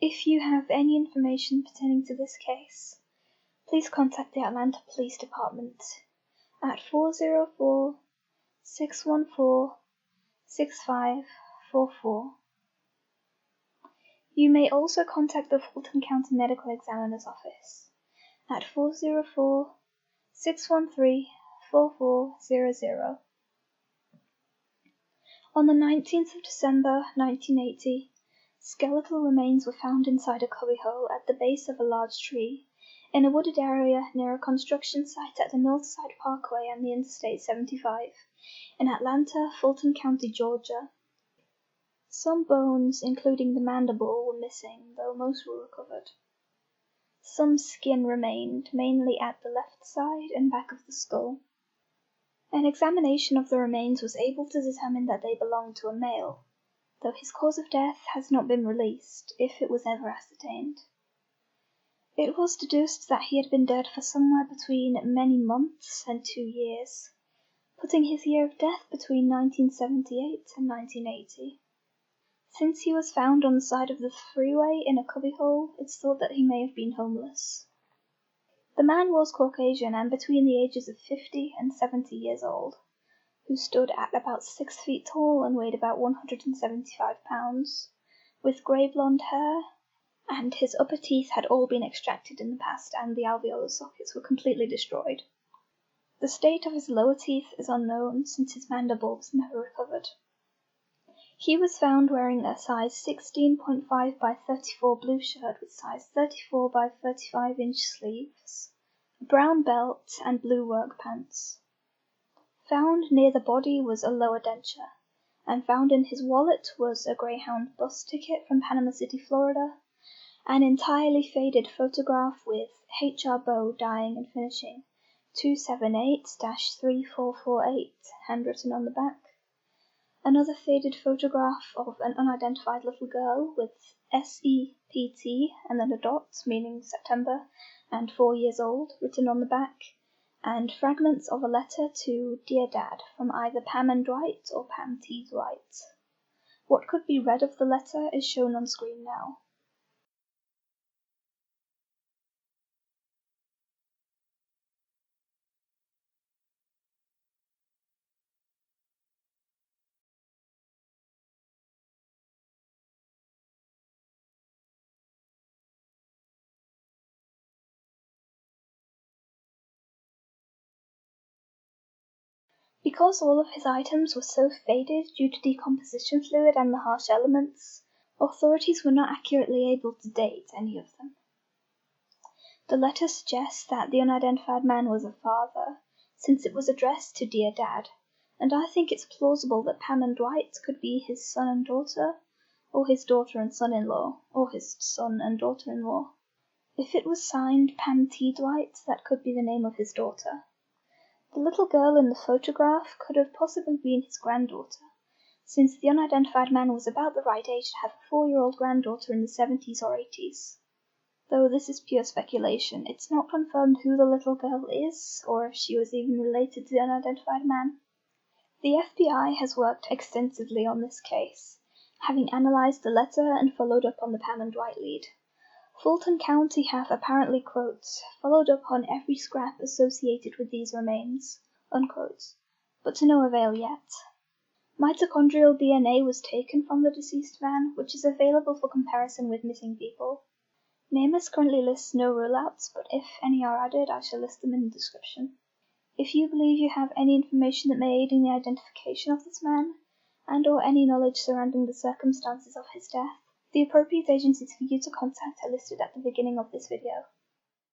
If you have any information pertaining to this case, please contact the Atlanta Police Department at 404-614-6544. You may also contact the Fulton County Medical Examiner's Office at 404-613-4400. On the 19th of December 1980, skeletal remains were found inside a cubbyhole at the base of a large tree in a wooded area near a construction site at the Northside Parkway and the Interstate 75 in Atlanta, Fulton County, Georgia. Some bones, including the mandible, were missing, though most were recovered. Some skin remained, mainly at the left side and back of the skull. An examination of the remains was able to determine that they belonged to a male, though his cause of death has not been released, if it was ever ascertained. It was deduced that he had been dead for somewhere between many months and 2 years, putting his year of death between 1978 and 1980. Since he was found on the side of the freeway in a cubbyhole, it's thought that he may have been homeless. The man was Caucasian and between the ages of 50 and 70 years old, who stood at about 6 feet tall and weighed about 175 pounds, with grey blonde hair, and his upper teeth had all been extracted in the past and the alveolar sockets were completely destroyed. The state of his lower teeth is unknown since his mandible was never recovered. He was found wearing a size 16.5 by 34 blue shirt with size 34 by 35 inch sleeves, a brown belt, and blue work pants. Found near the body was a lower denture, and found in his wallet was a Greyhound bus ticket from Panama City, Florida, an entirely faded photograph with H.R. Bow dying and finishing 278-3448 handwritten on the back. Another faded photograph of an unidentified little girl with SEPT and then a dot, meaning September, and 4 years old, written on the back, and fragments of a letter to Dear Dad from either Pam and Dwight or Pam T. Dwight. What could be read of the letter is shown on screen now. Because all of his items were so faded due to decomposition fluid and the harsh elements, authorities were not accurately able to date any of them. The letter suggests that the unidentified man was a father, since it was addressed to Dear Dad, and I think it's plausible that Pam and Dwight could be his son and daughter, or his daughter and son-in-law, or his son and daughter-in-law. If it was signed Pam T. Dwight, that could be the name of his daughter. The little girl in the photograph could have possibly been his granddaughter, since the unidentified man was about the right age to have a 4-year-old granddaughter in the 70s or 80s. Though this is pure speculation, it's not confirmed who the little girl is, or if she was even related to the unidentified man. The FBI has worked extensively on this case, having analyzed the letter and followed up on the Pam and Dwight lead. Fulton County have apparently, quote, followed up on every scrap associated with these remains, unquote, but to no avail yet. Mitochondrial DNA was taken from the deceased man, which is available for comparison with missing people. NamUs currently lists no rule-outs, but if any are added, I shall list them in the description. If you believe you have any information that may aid in the identification of this man, and or any knowledge surrounding the circumstances of his death, the appropriate agencies for you to contact are listed at the beginning of this video.